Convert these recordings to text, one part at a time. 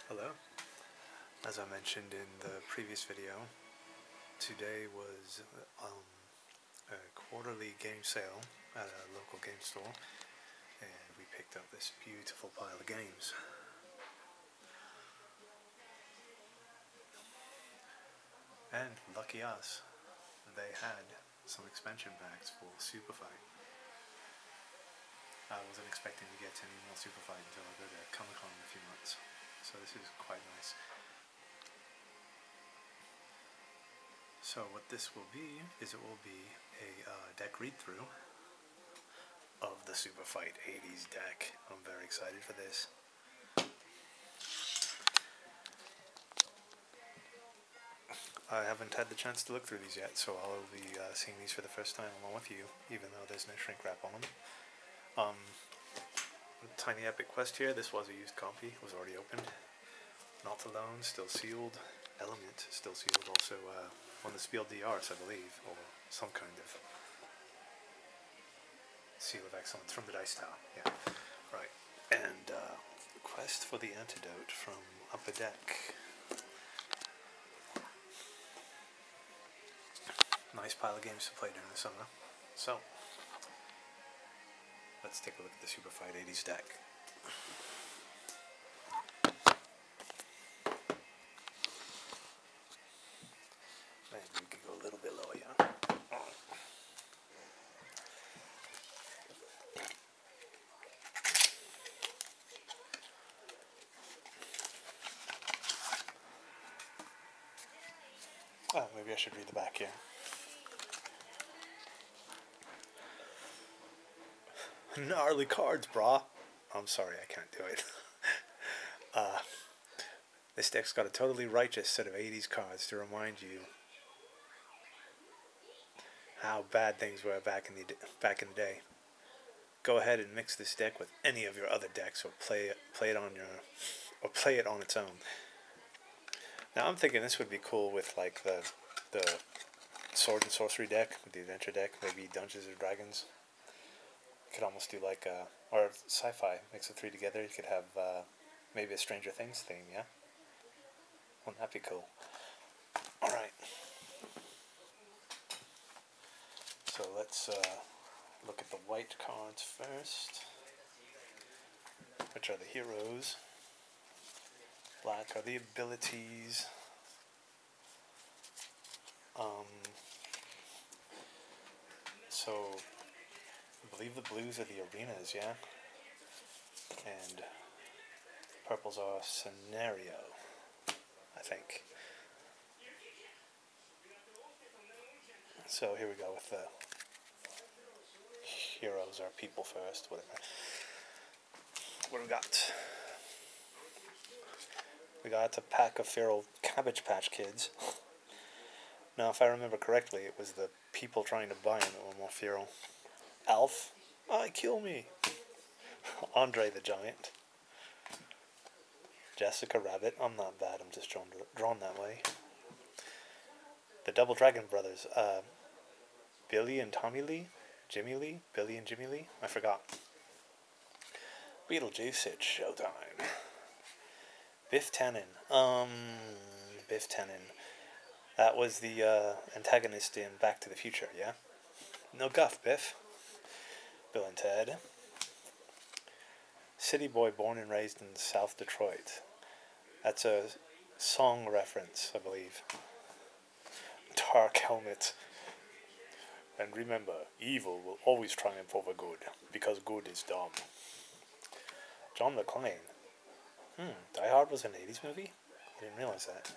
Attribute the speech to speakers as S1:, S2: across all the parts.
S1: Hello. As I mentioned in the previous video, today was a quarterly game sale at a local game store, and we picked up this beautiful pile of games. And lucky us, they had some expansion packs for Superfight. I wasn't expecting to get any more Superfight until I go to Comic-Con in a few months, so this is quite nice. So what this will be is it will be a deck read-through of the Superfight 80's deck. I'm very excited for this. I haven't had the chance to look through these yet, so I'll be seeing these for the first time along with you, even though there's no shrink wrap on them. Tiny Epic Quest here. This was a used copy. It was already opened. Not Alone, still sealed. Element, still sealed. Also on the Spiel DRs, I believe, or some kind of seal of excellence from the Dice Tower. Yeah, right. And Quest for the Antidote from Upper Deck. Nice pile of games to play during the summer. So, let's take a look at the Superfight 80's deck. Maybe we can go a little bit lower, yeah? Oh, maybe I should read the back here. Gnarly cards, brah. I'm sorry, I can't do it. This deck's got a totally righteous set of 80's cards to remind you how bad things were back in the day. Go ahead and mix this deck with any of your other decks, or play it on its own. Now I'm thinking this would be cool with like the Sword and Sorcery deck, with the Adventure deck, maybe Dungeons and Dragons. You could almost do like or sci-fi, mix the three together. You could have maybe a Stranger Things theme, yeah? Wouldn't that be cool? Alright. So let's look at the white cards first, which are the heroes. Black are the abilities. So I believe the blues are the arenas, yeah? And purples are scenario, I think. So here we go with the heroes, or people first, whatever. What do we got? We got a pack of feral Cabbage Patch Kids. Now, if I remember correctly, it was the people trying to buy them that were more feral. Alf, kill me. Andre the Giant. Jessica Rabbit, I'm not bad, I'm just drawn that way. The Double Dragon Brothers, Billy and Tommy Lee? Jimmy Lee? Billy and Jimmy Lee? I forgot. Beetlejuice, it's showtime. Biff Tannen. Biff Tannen. That was the antagonist in Back to the Future, yeah? No guff, Biff. Bill and Ted. City boy born and raised in South Detroit. That's a song reference, I believe. Dark Helmet. And remember, evil will always triumph over good, because good is dumb. John McClane. Die Hard was an 80's movie? I didn't realize that.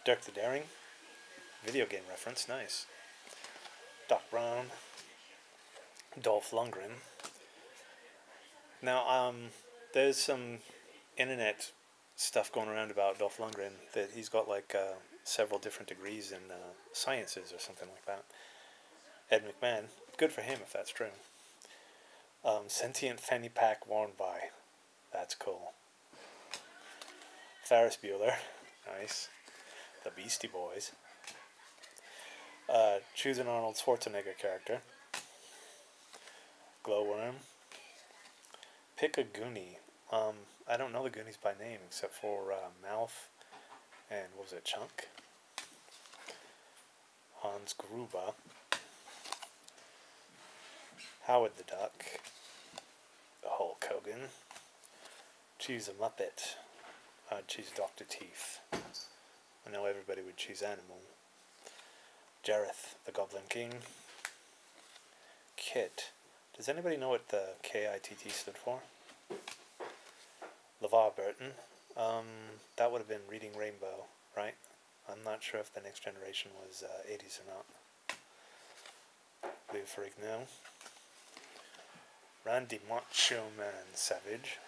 S1: Dirk the Daring. Video game reference, nice. Doc Brown. Dolph Lundgren. Now, there's some internet stuff going around about Dolph Lundgren, that he's got like several different degrees in sciences or something like that. Ed McMahon, good for him if that's true. Sentient fanny pack worn by. That's cool. Ferris Bueller, nice. The Beastie Boys. Choose an Arnold Schwarzenegger character. Glowworm. Pick a Goonie. I don't know the Goonies by name except for Mouth and, what was it, Chunk? Hans Gruber. Howard the Duck. Hulk Hogan. Choose a Muppet. I'd choose Dr. Teeth. I know everybody would choose Animal. Jareth, the Goblin King. Kit. Does anybody know what the KITT stood for? LEVAR Burton. That would have been Reading Rainbow, right? I'm not sure if the Next Generation was 80's or not. Leave for now. Randy Macho Man Savage.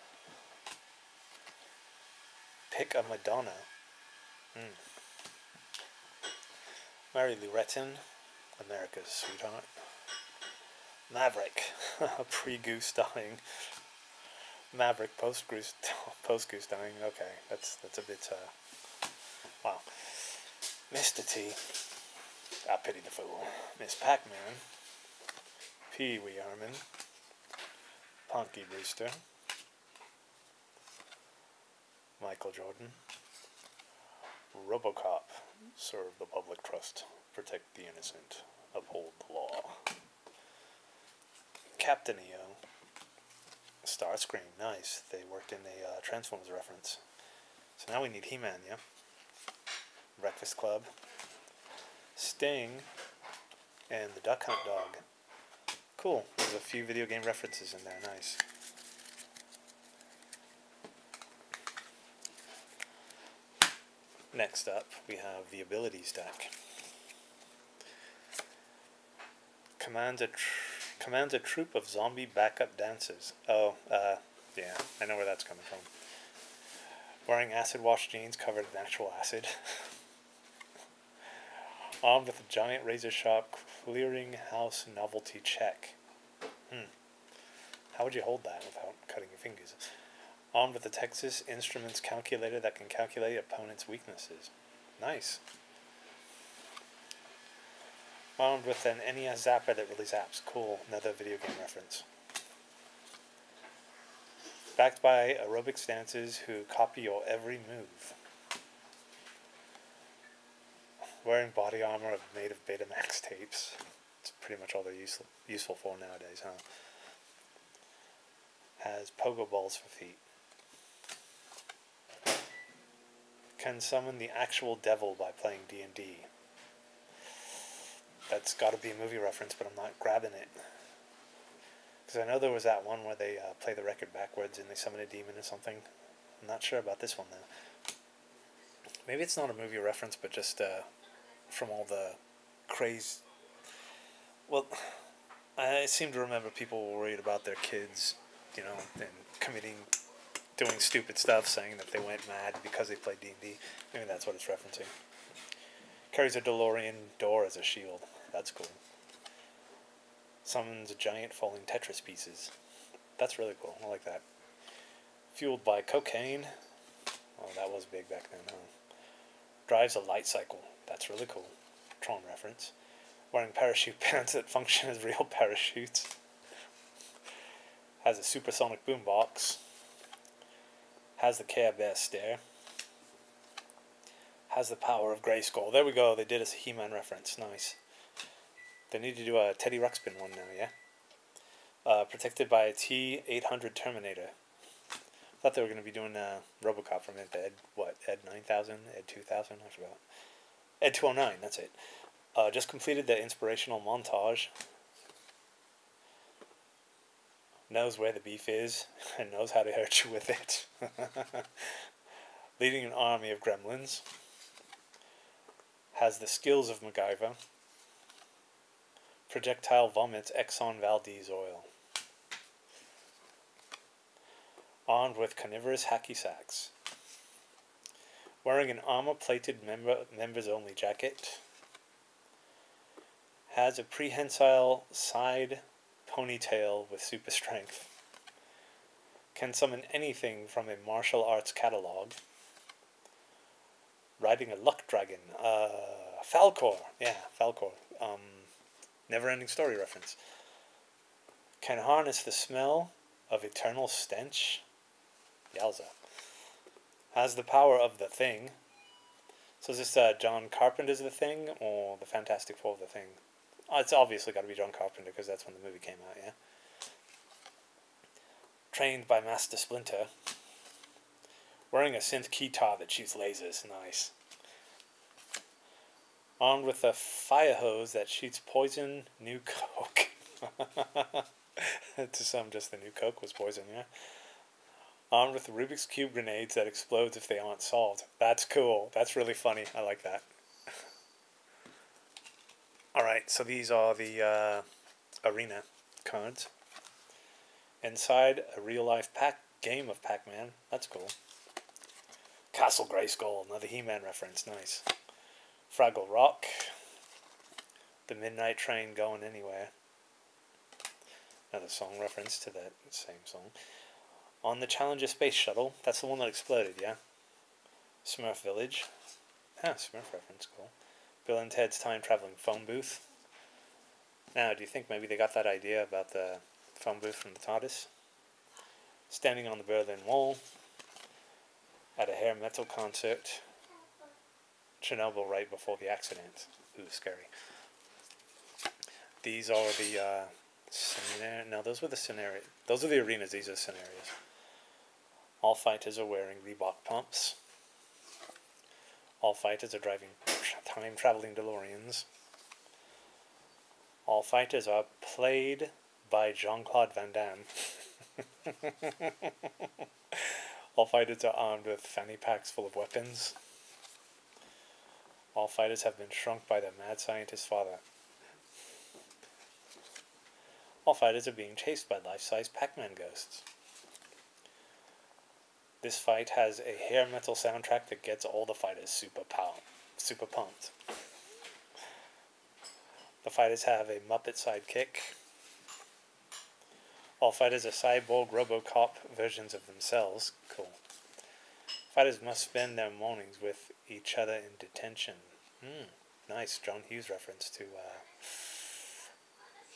S1: Pick a Madonna. Mary Lou Retton, America's Sweetheart. Maverick, pre-Goose dying. Maverick, post-Goose dying. Okay, that's a bit, wow. Mr. T. I pity the fool. Miss Pac-Man. Pee Wee Herman. Punky Brewster. Michael Jordan. RoboCop. Serve the public trust. Protect the innocent. Uphold the law. Captain EO. Starscream. Nice. They worked in a Transformers reference. So now we need He-Man, yeah? Breakfast Club. Sting. And the Duck Hunt Dog. Cool. There's a few video game references in there. Nice. Next up, we have the abilities deck. Commands a troop of zombie backup dancers. Oh, yeah, I know where that's coming from. Wearing acid wash jeans covered in actual acid. Armed with a giant razor sharp clearinghouse novelty check. How would you hold that without cutting your fingers? Armed with a Texas Instruments calculator that can calculate opponents' weaknesses. Nice. Armed with an NES zapper that really zaps. Cool. Another video game reference. Backed by aerobics dancers who copy your every move. Wearing body armor made of Betamax tapes. It's pretty much all they're useful for nowadays, huh? Has pogo balls for feet. Can summon the actual devil by playing D&D. That's got to be a movie reference, but I'm not grabbing it. Because I know there was that one where they play the record backwards and they summon a demon or something. I'm not sure about this one, though. Maybe it's not a movie reference, but just from all the craze. Well, I seem to remember people were worried about their kids, you know, and doing stupid stuff, saying that they went mad because they played D&D. Maybe that's what it's referencing. Carries a DeLorean door as a shield. That's cool. Summons giant falling Tetris pieces. That's really cool. I like that. Fueled by cocaine. Oh, that was big back then, huh? Drives a light cycle. That's really cool. Tron reference. Wearing parachute pants that function as real parachutes. Has a supersonic boombox. Has the Care Bear stare. Has the power of Grayskull. There we go. They did a He-Man reference. Nice. They need to do a Teddy Ruxpin one now, yeah? Protected by a T-800 Terminator. Thought they were going to be doing RoboCop from Ed 9000? Ed 2000? I forgot. Ed 209, that's it. Just completed the inspirational montage. Knows where the beef is and knows how to hurt you with it. Leading an army of gremlins. Has the skills of MacGyver. Projectile vomits Exxon Valdez oil. Armed with carnivorous hacky sacks. Wearing an armor-plated members-only jacket. Has a prehensile side ponytail with super strength. Can summon anything from a martial arts catalog. Riding a luck dragon. Falcor. Yeah, Falcor. Never-ending story reference. Can harness the smell of eternal stench. Yowza. Has the power of the Thing. So is this John Carpenter's The Thing or the Fantastic Four of The Thing? Oh, it's obviously got to be John Carpenter because that's when the movie came out, yeah? Trained by Master Splinter. Wearing a synth guitar that shoots lasers. Nice. Armed with a fire hose that shoots poison, new coke. To some, just the new coke was poison, yeah? Armed with Rubik's Cube grenades that explodes if they aren't solved. That's cool. That's really funny. I like that. Alright, so these are the arena cards. Inside, a real-life game of Pac-Man. That's cool. Castle Grayskull, another He-Man reference. Nice. Fraggle Rock. The Midnight Train Going Anywhere. Another song reference to that same song. On the Challenger Space Shuttle. That's the one that exploded, yeah? Smurf Village. Ah, Smurf reference, cool. Bill and Ted's Time-Traveling Phone Booth. Now, do you think maybe they got that idea about the phone booth from the TARDIS? Standing on the Berlin Wall. At a hair metal concert. Chernobyl right before the accident. Ooh, scary. These are the no, those were the scenarios. Those are the arenas. These are the scenarios. All fighters are wearing Reebok pumps. All fighters are driving time-traveling DeLoreans. All fighters are played by Jean-Claude Van Damme. All fighters are armed with fanny packs full of weapons. All fighters have been shrunk by the mad scientist's father. All fighters are being chased by life-size Pac-Man ghosts. This fight has a hair metal soundtrack that gets all the fighters super pumped. The fighters have a Muppet sidekick. All fighters are cyborg RoboCop versions of themselves. Cool. Fighters must spend their mornings with each other in detention. Nice John Hughes reference to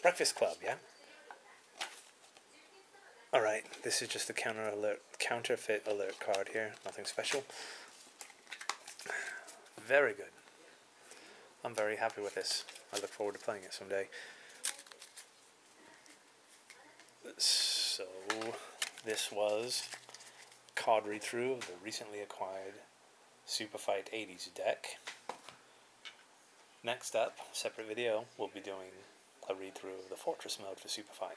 S1: Breakfast Club, yeah? Alright, this is just the counterfeit alert card here. Nothing special. Very good. I'm very happy with this. I look forward to playing it someday. So, this was a card read-through of the recently acquired Superfight 80's deck. Next up, separate video, we'll be doing a read-through of the Fortress mode for Superfight.